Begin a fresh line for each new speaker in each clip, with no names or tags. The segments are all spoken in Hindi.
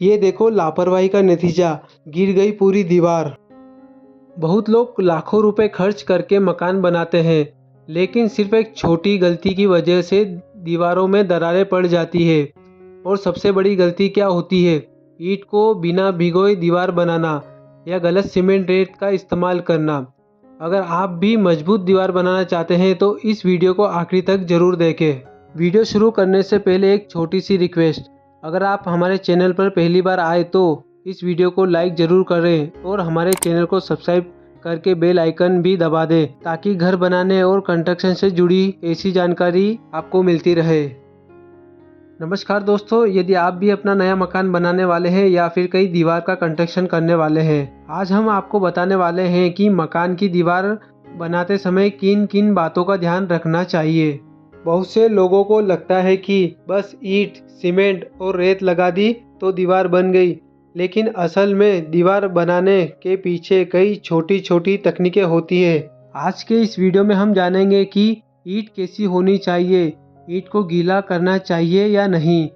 ये देखो लापरवाही का नतीजा, गिर गई पूरी दीवार। बहुत लोग लाखों रुपए खर्च करके मकान बनाते हैं, लेकिन सिर्फ एक छोटी गलती की वजह से दीवारों में दरारें पड़ जाती है। और सबसे बड़ी गलती क्या होती है? ईंट को बिना भिगोए दीवार बनाना या गलत सीमेंट रेत का इस्तेमाल करना। अगर आप भी मजबूत दीवार बनाना चाहते हैं तो इस वीडियो को आखिरी तक जरूर देखें। वीडियो शुरू करने से पहले एक छोटी सी रिक्वेस्ट, अगर आप हमारे चैनल पर पहली बार आए तो इस वीडियो को लाइक ज़रूर करें और हमारे चैनल को सब्सक्राइब करके बेल आइकन भी दबा दें, ताकि घर बनाने और कंस्ट्रक्शन से जुड़ी ऐसी जानकारी आपको मिलती रहे। नमस्कार दोस्तों, यदि आप भी अपना नया मकान बनाने वाले हैं या फिर कई दीवार का कंस्ट्रक्शन करने वाले हैं, आज हम आपको बताने वाले हैं कि मकान की दीवार बनाते समय किन किन बातों का ध्यान रखना चाहिए। बहुत से लोगों को लगता है कि बस ईंट, सीमेंट और रेत लगा दी तो दीवार बन गई, लेकिन असल में दीवार बनाने के पीछे कई छोटी छोटी तकनीकें होती है। आज के इस वीडियो में हम जानेंगे कि ईंट कैसी होनी चाहिए, ईंट को गीला करना चाहिए या नहीं,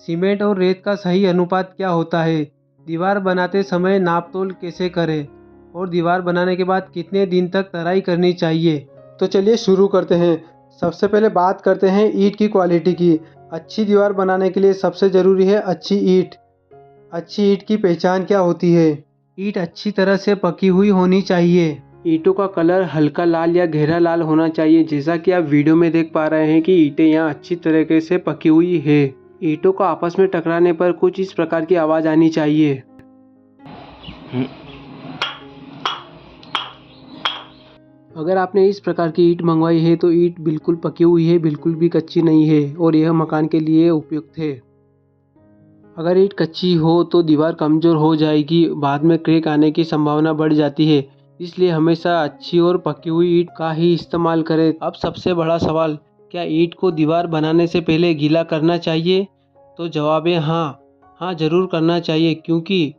सीमेंट और रेत का सही अनुपात क्या होता है, दीवार बनाते समय नापतोल कैसे करें और दीवार बनाने के बाद कितने दिन तक तराई करनी चाहिए। तो चलिए शुरू करते हैं। सबसे पहले बात करते हैं ईंट की क्वालिटी की। अच्छी दीवार बनाने के लिए सबसे ज़रूरी है अच्छी ईंट। अच्छी ईंट की पहचान क्या होती है? ईंट अच्छी तरह से पकी हुई होनी चाहिए। ईंटों का कलर हल्का लाल या गहरा लाल होना चाहिए। जैसा कि आप वीडियो में देख पा रहे हैं कि ईंटें यहाँ अच्छी तरीके से पकी हुई है। ईंटों को आपस में टकराने पर कुछ इस प्रकार की आवाज़ आनी चाहिए। अगर आपने इस प्रकार की ईंट मंगवाई है तो ईंट बिल्कुल पकी हुई है, बिल्कुल भी कच्ची नहीं है और यह मकान के लिए उपयुक्त है। अगर ईंट कच्ची हो तो दीवार कमज़ोर हो जाएगी, बाद में क्रैक आने की संभावना बढ़ जाती है। इसलिए हमेशा अच्छी और पकी हुई ईंट का ही इस्तेमाल करें। अब सबसे बड़ा सवाल, क्या ईंट को दीवार बनाने से पहले गीला करना चाहिए? तो जवाब है हाँ ज़रूर करना चाहिए, क्योंकि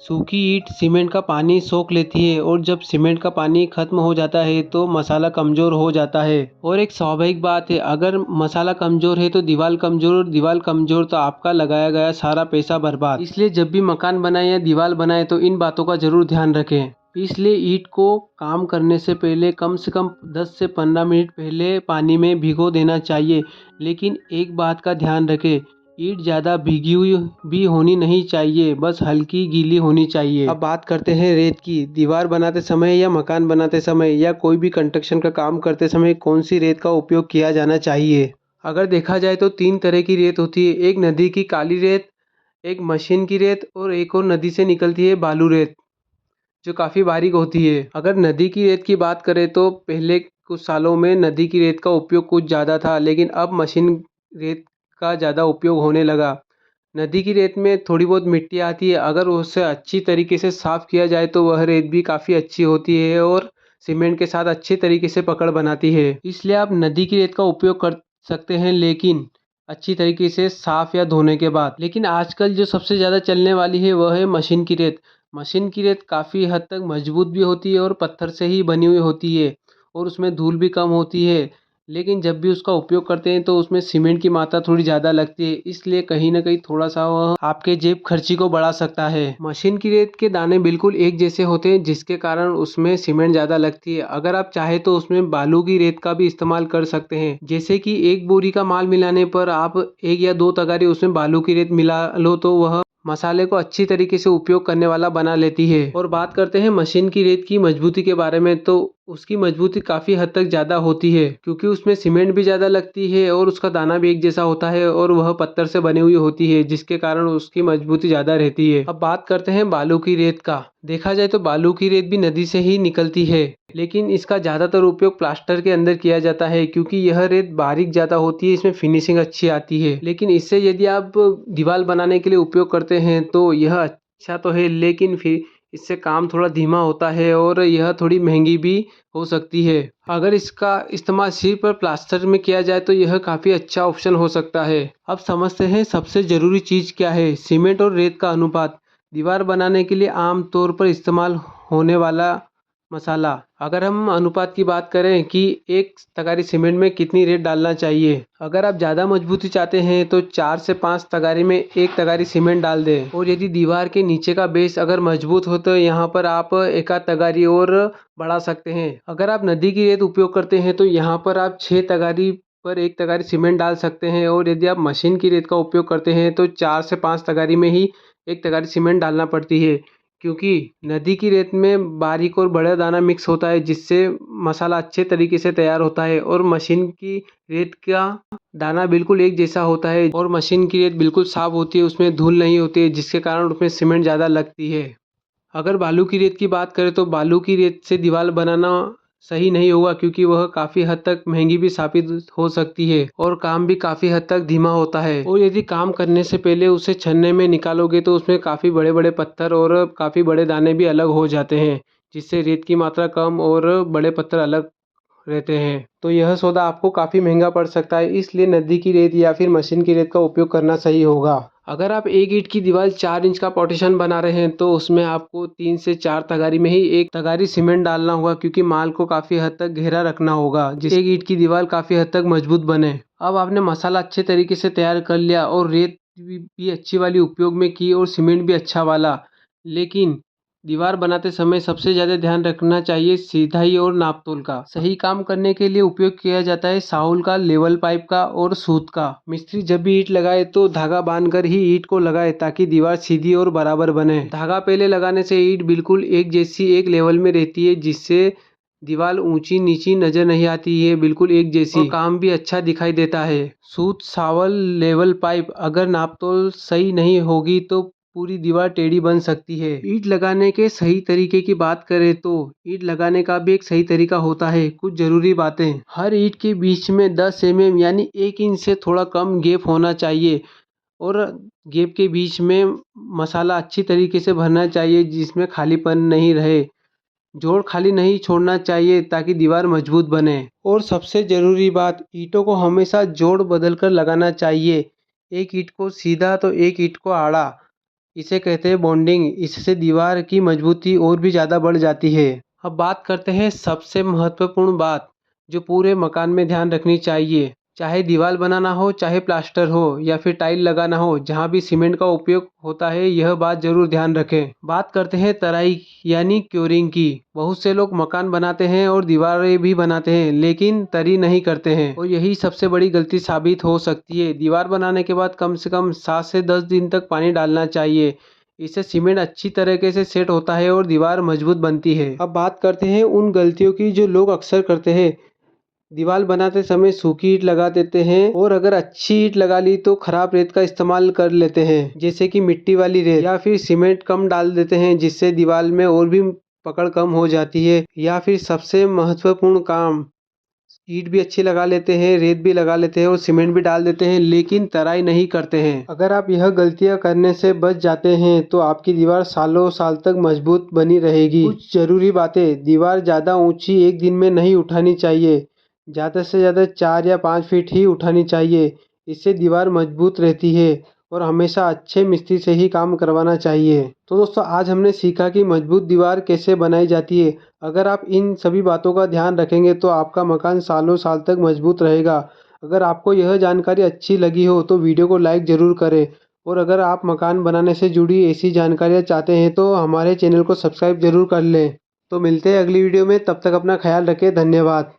सूखी ईंट सीमेंट का पानी सोख लेती है और जब सीमेंट का पानी खत्म हो जाता है तो मसाला कमज़ोर हो जाता है। और एक स्वाभाविक बात है, अगर मसाला कमज़ोर है तो दीवार कमज़ोर, और दीवार कमज़ोर तो आपका लगाया गया सारा पैसा बर्बाद। इसलिए जब भी मकान बनाए या दीवार बनाए तो इन बातों का ज़रूर ध्यान रखें। इसलिए ईंट को काम करने से पहले कम से कम 10 से 15 मिनट पहले पानी में भिगो देना चाहिए। लेकिन एक बात का ध्यान रखें, ईंट ज़्यादा भीगी हुई भी होनी नहीं चाहिए, बस हल्की गीली होनी चाहिए। अब बात करते हैं रेत की। दीवार बनाते समय या मकान बनाते समय या कोई भी कंस्ट्रक्शन का काम करते समय कौन सी रेत का उपयोग किया जाना चाहिए? अगर देखा जाए तो 3 तरह की रेत होती है। एक नदी की काली रेत, एक मशीन की रेत और एक और नदी से निकलती है बालू रेत, जो काफ़ी बारीक होती है। अगर नदी की रेत की बात करें तो पहले कुछ सालों में नदी की रेत का उपयोग कुछ ज़्यादा था, लेकिन अब मशीन रेत का ज़्यादा उपयोग होने लगा। नदी की रेत में थोड़ी बहुत मिट्टी आती है, अगर उसे अच्छी तरीके से साफ़ किया जाए तो वह रेत भी काफ़ी अच्छी होती है और सीमेंट के साथ अच्छे तरीके से पकड़ बनाती है। इसलिए आप नदी की रेत का उपयोग कर सकते हैं, लेकिन अच्छी तरीके से साफ़ या धोने के बाद। लेकिन आजकल जो सबसे ज़्यादा चलने वाली है वह है मशीन की रेत। मशीन की रेत काफ़ी हद तक मजबूत भी होती है और पत्थर से ही बनी हुई होती है और उसमें धूल भी कम होती है, लेकिन जब भी उसका उपयोग करते हैं तो उसमें सीमेंट की मात्रा थोड़ी ज़्यादा लगती है। इसलिए कहीं ना कहीं थोड़ा सा वह आपके जेब खर्ची को बढ़ा सकता है। मशीन की रेत के दाने बिल्कुल एक जैसे होते हैं, जिसके कारण उसमें सीमेंट ज़्यादा लगती है। अगर आप चाहे तो उसमें बालू की रेत का भी इस्तेमाल कर सकते हैं। जैसे कि एक बोरी का माल मिलाने पर आप 1 या 2 तगारी उसमें बालू की रेत मिला लो तो वह मसाले को अच्छी तरीके से उपयोग करने वाला बना लेती है। और बात करते हैं मशीन की रेत की मजबूती के बारे में, तो उसकी मजबूती काफ़ी हद तक ज़्यादा होती है, क्योंकि उसमें सीमेंट भी ज़्यादा लगती है और उसका दाना भी एक जैसा होता है और वह पत्थर से बनी हुई होती है, जिसके कारण उसकी मजबूती ज़्यादा रहती है। अब बात करते हैं बालू की रेत का। देखा जाए तो बालू की रेत भी नदी से ही निकलती है, लेकिन इसका ज़्यादातर उपयोग प्लास्टर के अंदर किया जाता है, क्योंकि यह रेत बारीक ज़्यादा होती है, इसमें फिनिशिंग अच्छी आती है। लेकिन इससे यदि आप दीवार बनाने के लिए उपयोग करते हैं तो यह अच्छा तो है, लेकिन फिर इससे काम थोड़ा धीमा होता है और यह थोड़ी महंगी भी हो सकती है। अगर इसका इस्तेमाल सिर्फ पर प्लास्टर में किया जाए तो यह काफ़ी अच्छा ऑप्शन हो सकता है। अब समझते हैं सबसे ज़रूरी चीज़ क्या है, सीमेंट और रेत का अनुपात। दीवार बनाने के लिए आम तौर पर इस्तेमाल होने वाला मसाला। अगर हम अनुपात की बात करें कि एक तगारी सीमेंट में कितनी रेत डालना चाहिए, अगर आप ज़्यादा मजबूती चाहते हैं तो 4 से 5 तगारी में एक तगारी सीमेंट डाल दें। और यदि दीवार के नीचे का बेस अगर मजबूत हो तो यहाँ पर आप एक आध तगारी और बढ़ा सकते हैं। अगर आप नदी की रेत उपयोग करते हैं तो यहाँ पर आप 6 तगारी पर एक तगारी सीमेंट डाल सकते हैं। और यदि आप मशीन की रेत का उपयोग करते हैं तो 4 से 5 तगारी में ही एक तगारी सीमेंट डालना पड़ती है, क्योंकि नदी की रेत में बारीक और बड़ा दाना मिक्स होता है जिससे मसाला अच्छे तरीके से तैयार होता है। और मशीन की रेत का दाना बिल्कुल एक जैसा होता है और मशीन की रेत बिल्कुल साफ होती है, उसमें धूल नहीं होती है, जिसके कारण उसमें सीमेंट ज़्यादा लगती है। अगर बालू की रेत की बात करें तो बालू की रेत से दीवार बनाना सही नहीं होगा, क्योंकि वह काफ़ी हद तक महंगी भी साबित हो सकती है और काम भी काफ़ी हद तक धीमा होता है। और यदि काम करने से पहले उसे छन्ने में निकालोगे तो उसमें काफ़ी बड़े बड़े पत्थर और काफ़ी बड़े दाने भी अलग हो जाते हैं, जिससे रेत की मात्रा कम और बड़े पत्थर अलग रहते हैं। तो यह सौदा आपको काफ़ी महंगा पड़ सकता है, इसलिए नदी की रेत या फिर मशीन की रेत का उपयोग करना सही होगा। अगर आप एक ईंट की दीवार 4 इंच का पार्टीशन बना रहे हैं तो उसमें आपको 3 से 4 तगारी में ही एक तगारी सीमेंट डालना होगा, क्योंकि माल को काफ़ी हद तक गहरा रखना होगा जिससे एक ईंट की दीवार काफ़ी हद तक मजबूत बने। अब आपने मसाला अच्छे तरीके से तैयार कर लिया और रेत भी अच्छी वाली उपयोग में की और सीमेंट भी अच्छा वाला, लेकिन दीवार बनाते समय सबसे ज़्यादा ध्यान रखना चाहिए सीधाई और नापतोल का। सही काम करने के लिए उपयोग किया जाता है साहुल का, लेवल पाइप का और सूत का। मिस्त्री जब भी ईंट लगाए तो धागा बांधकर ही ईंट को लगाए ताकि दीवार सीधी और बराबर बने। धागा पहले लगाने से ईंट बिल्कुल एक जैसी एक लेवल में रहती है, जिससे दीवार ऊंची नीची नजर नहीं आती है, बिल्कुल एक जैसी, और काम भी अच्छा दिखाई देता है। सूत, सावल, लेवल पाइप अगर नापतोल सही नहीं होगी तो पूरी दीवार टेढ़ी बन सकती है। ईंट लगाने के सही तरीके की बात करें तो ईंट लगाने का भी एक सही तरीका होता है। कुछ जरूरी बातें, हर ईंट के बीच में 10 mm यानी 1 इंच से थोड़ा कम गैप होना चाहिए और गैप के बीच में मसाला अच्छी तरीके से भरना चाहिए जिसमें खालीपन नहीं रहे। जोड़ खाली नहीं छोड़ना चाहिए ताकि दीवार मजबूत बने। और सबसे ज़रूरी बात, ईंटों को हमेशा जोड़ बदल कर लगाना चाहिए। एक ईंट को सीधा तो एक ईंट को आड़ा, इसे कहते हैं बॉन्डिंग। इससे दीवार की मजबूती और भी ज़्यादा बढ़ जाती है। अब बात करते हैं सबसे महत्वपूर्ण बात जो पूरे मकान में ध्यान रखनी चाहिए। चाहे दीवार बनाना हो, चाहे प्लास्टर हो या फिर टाइल लगाना हो, जहाँ भी सीमेंट का उपयोग होता है यह बात जरूर ध्यान रखें। बात करते हैं तराई यानी क्योरिंग की। बहुत से लोग मकान बनाते हैं और दीवारें भी बनाते हैं लेकिन तरी नहीं करते हैं, और यही सबसे बड़ी गलती साबित हो सकती है। दीवार बनाने के बाद कम से कम 7 से 10 दिन तक पानी डालना चाहिए। इससे सीमेंट अच्छी तरीके से सेट होता है और दीवार मजबूत बनती है। अब बात करते हैं उन गलतियों की जो लोग अक्सर करते हैं। दीवार बनाते समय सूखी ईंट लगा देते हैं और अगर अच्छी ईंट लगा ली तो खराब रेत का इस्तेमाल कर लेते हैं, जैसे कि मिट्टी वाली रेत, या फिर सीमेंट कम डाल देते हैं जिससे दीवार में और भी पकड़ कम हो जाती है। या फिर सबसे महत्वपूर्ण काम, ईंट भी अच्छी लगा लेते हैं, रेत भी लगा लेते हैं और सीमेंट भी डाल देते हैं लेकिन तराई नहीं करते हैं। अगर आप यह गलतियां करने से बच जाते हैं तो आपकी दीवार सालों साल तक मजबूत बनी रहेगी। कुछ जरूरी बातें, दीवार ज़्यादा ऊंची एक दिन में नहीं उठानी चाहिए। ज़्यादा से ज़्यादा 4 या 5 फीट ही उठानी चाहिए। इससे दीवार मजबूत रहती है और हमेशा अच्छे मिस्त्री से ही काम करवाना चाहिए। तो दोस्तों, आज हमने सीखा कि मजबूत दीवार कैसे बनाई जाती है। अगर आप इन सभी बातों का ध्यान रखेंगे तो आपका मकान सालों साल तक मजबूत रहेगा। अगर आपको यह जानकारी अच्छी लगी हो तो वीडियो को लाइक ज़रूर करें, और अगर आप मकान बनाने से जुड़ी ऐसी जानकारियाँ चाहते हैं तो हमारे चैनल को सब्सक्राइब ज़रूर कर लें। तो मिलते हैं अगली वीडियो में, तब तक अपना ख्याल रखें। धन्यवाद।